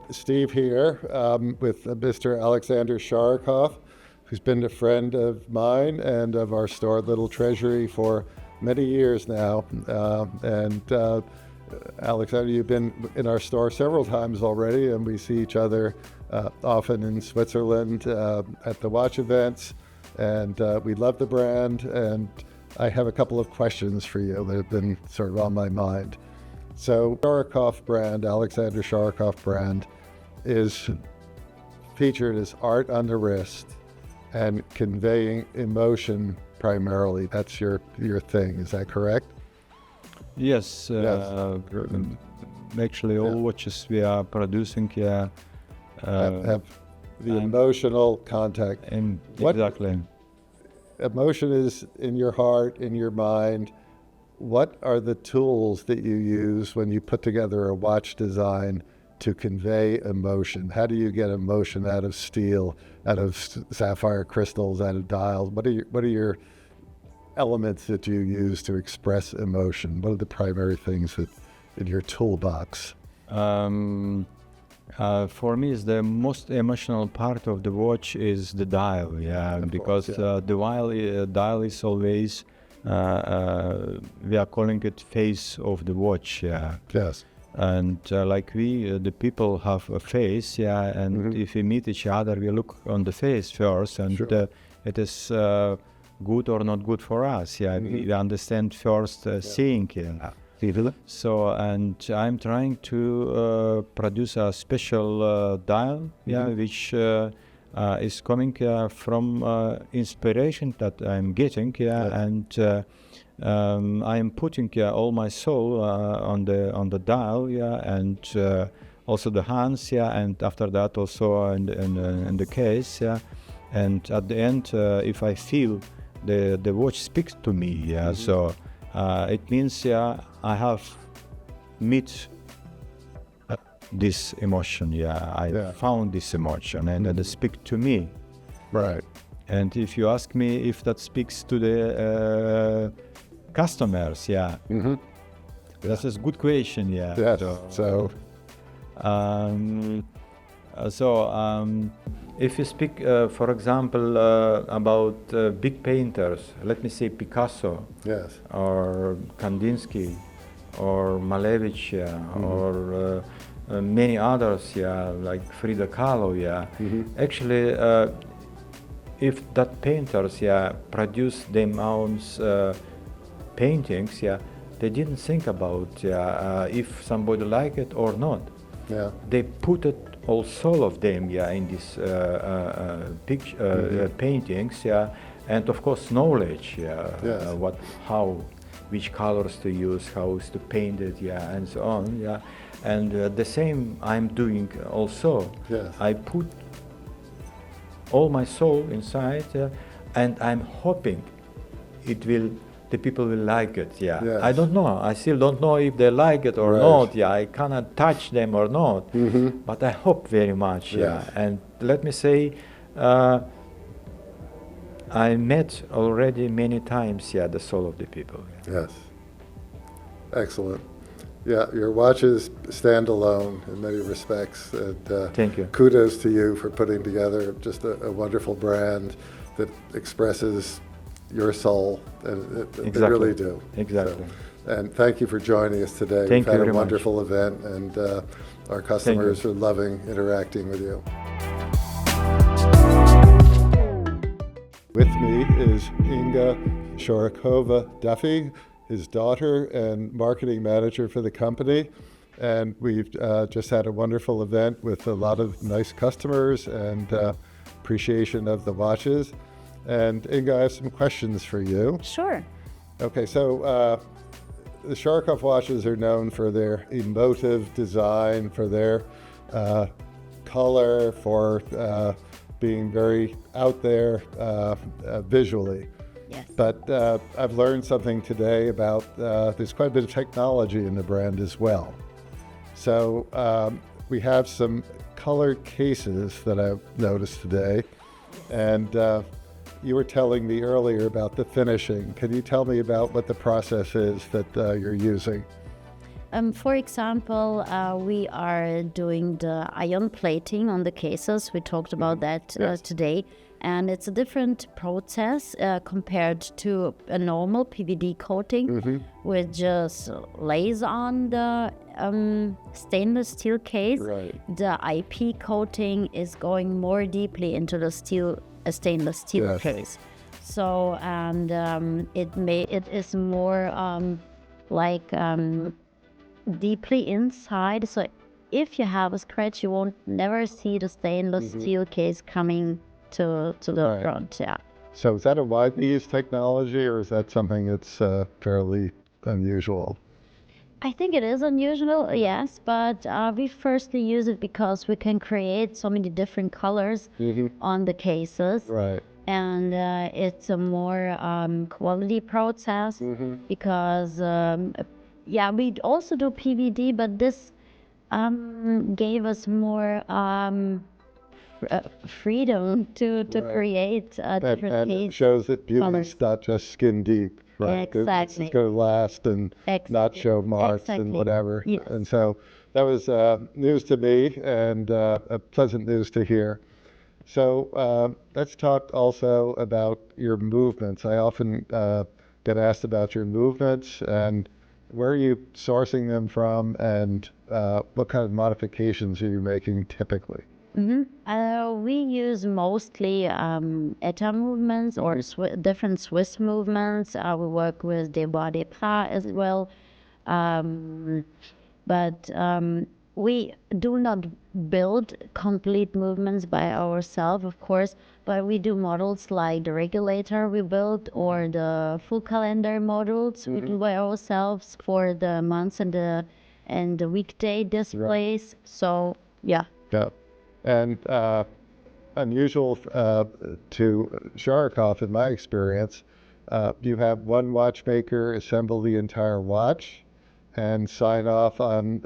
Steve here with Mr. Alexander Shorokhoff, who's been a friend of mine and of our store, Little Treasury, for many years now. Alexander, you've been in our store several times already, and we see each other often in Switzerland at the watch events. And we love the brand, and I have a couple of questions for you that have been sort of on my mind. So Shorokhoff brand, Alexander Shorokhoff brand, is featured as art on the wrist and conveying emotion primarily. That's your thing, is that correct? Yes, actually all watches we are producing here have the emotional contact. And What exactly. emotion is in your heart, in your mind. What are the tools that you use when you put together a watch design to convey emotion? How do you get emotion out of steel, out of sapphire crystals, out of dials? What are your elements that you use to express emotion? What are the primary things that in your toolbox? For me, is the most emotional part of the watch is the dial, because the dial is always we are calling it face of the watch, Yes. and like the people have a face, and if we meet each other, we look on the face first, and Sure. it is good or not good for us, we understand first seeing, So, and I'm trying to produce a special dial, which is coming from inspiration that I'm getting, and I'm putting all my soul on the dial, and also the hands, and after that also in the case, and at the end, if I feel the watch speaks to me, so it means I have met this emotion, I found this emotion, and it speaks to me. Right. And if you ask me if that speaks to the customers, that's a good question, Yes. If you speak, for example, about big painters, let me say Picasso, Yes. or Kandinsky, or Malevich, or many others, like Frida Kahlo, Actually, if that painters, produce their own paintings, they didn't think about if somebody like it or not. Yeah. They put it all soul of them, in this paintings, and of course knowledge, Yes. which colors to use, how to paint it, and so on, and the same I'm doing also. Yes. I put all my soul inside, and I'm hoping the people will like it, Yes. I don't know, I still don't know if they like it or Right. not, I cannot touch them or not, but I hope very much, Yes. and let me say, I met already many times, the soul of the people. Yes. Excellent. Yeah, your watches stand alone in many respects. And, Thank you. Kudos to you for putting together just a wonderful brand that expresses your soul. And they Exactly. really do. Exactly. So, and thank you for joining us today. Thank We've you had very a much. wonderful event, and our customers are loving interacting with you. With me is Inga Shorokhova Duffy, his daughter and marketing manager for the company. And we've just had a wonderful event with a lot of nice customers and appreciation of the watches. And Inga, I have some questions for you. Sure. Okay, so the Shorokhoff watches are known for their emotive design, for their color, for being very out there visually. Yes. But I've learned something today about there's quite a bit of technology in the brand as well. So we have some colored cases that I've noticed today, and you were telling me earlier about the finishing. Can you tell me about what the process is that you're using? For example, we are doing the ion plating on the cases. We talked about that today. And it's a different process compared to a normal PVD coating, which just lays on the stainless steel case. Right. The IP coating is going more deeply into the stainless steel case. So, and it is more deeply inside. So if you have a scratch, you won't never see the stainless steel case coming to the front. Yeah. So is that a widely used technology, or is that something that's fairly unusual? I think it is unusual, yes, but we firstly use it because we can create so many different colors on the cases. Right. And it's a more quality process because, we also do PVD, but this gave us more freedom to create different And it shows that beauty's not just skin deep, right? Exactly. It's going to last and not show marks and whatever. Yes. And so that was news to me and a pleasant news to hear. So let's talk also about your movements. I often get asked about your movements and where are you sourcing them from, and what kind of modifications are you making typically? We use mostly ETA movements or different Swiss movements. We work with des Bois des Pras as well. But we do not build complete movements by ourselves, of course, but we do models like the regulator we built or the full calendar models we do by ourselves for the months and the weekday displays. So, yeah. Yeah. And unusual to Shorokhoff, in my experience, you have one watchmaker assemble the entire watch and sign off on,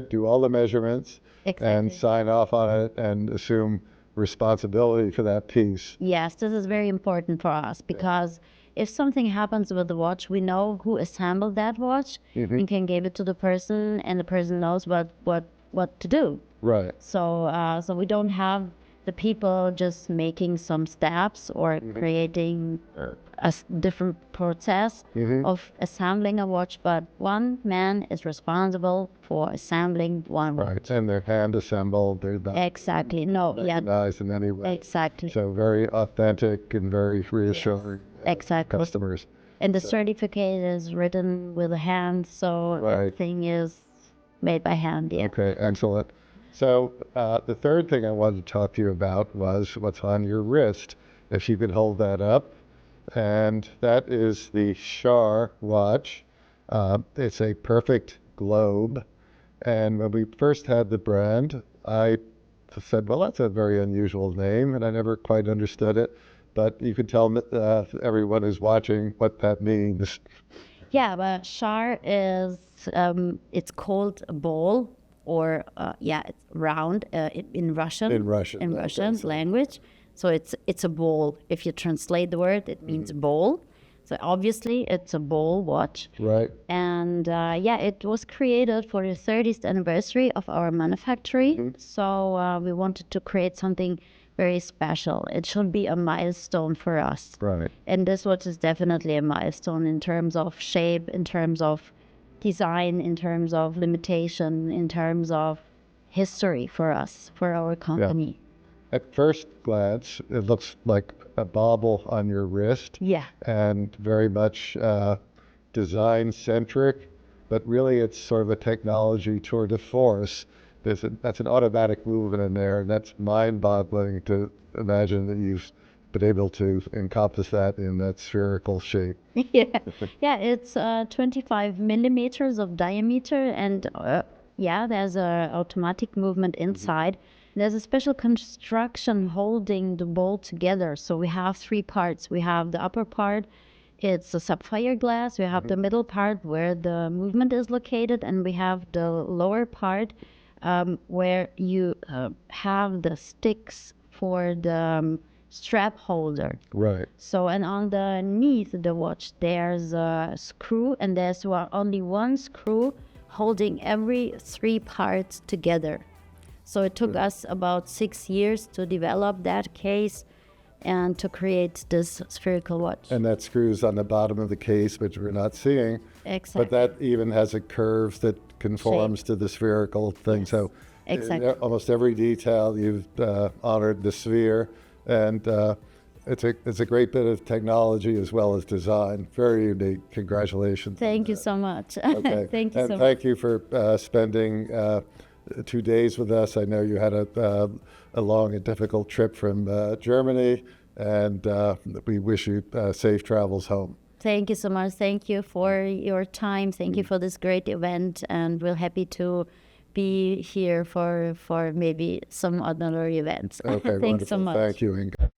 do all the measurements and sign off on it and assume responsibility for that piece. Yes, this is very important for us because if something happens with the watch, we know who assembled that watch and can give it to the person, and the person knows what to do. Right. So so we don't have the people just making some steps or creating a different process of assembling a watch, but one man is responsible for assembling one watch. Right, and they're hand assembled. They're not recognized in any way. Exactly. So very authentic and very reassuring customers. And the certificate is written with a hand, so everything is made by hand. Yeah. Okay, excellent. So the third thing I wanted to talk to you about was what's on your wrist. If you could hold that up. And that is the Shar watch. It's a perfect globe. And when we first had the brand, I said, well, that's a very unusual name, and I never quite understood it. But you could tell everyone who's watching what that means. Yeah, but Shar is, it's called a ball, or it's round in Russian. In Russian language. So it's a ball. If you translate the word, it means ball. So obviously it's a ball watch. Right. And it was created for the 30th anniversary of our manufacturing. So we wanted to create something very special. It should be a milestone for us. Right. And this watch is definitely a milestone in terms of shape, in terms of design, in terms of limitation, in terms of history for us, for our company. Yeah. At first glance, it looks like a bauble on your wrist. Yeah. And very much design-centric, but really it's sort of a technology tour de force. That's an automatic movement in there, and that's mind-boggling to imagine that you've been able to encompass that in that spherical shape. Yeah, it's 25 millimeters of diameter, and there's a automatic movement inside. There's a special construction holding the ball together. So we have three parts. We have the upper part, it's a sapphire glass. We have the middle part where the movement is located, and we have the lower part where you have the sticks for the strap holder. Right. So, and underneath the watch, there's a screw, and there's only one screw holding every three parts together. So it took us about 6 years to develop that case and to create this spherical watch. And that screws on the bottom of the case, which we're not seeing. Exactly. But that even has a curve that conforms to the spherical thing. Yes. So Exactly. almost every detail you've honored the sphere, and it's a great bit of technology as well as design. Very unique. Congratulations. Thank you so much. Okay. Thank you And so much. thank you for spending 2 days with us. I know you had a long and difficult trip from Germany, and we wish you safe travels home. Thank you so much. Thank you for your time. Thank you for this great event, and we're happy to be here for maybe some other events. Okay, Thanks so wonderful. much. Thank you, Inga.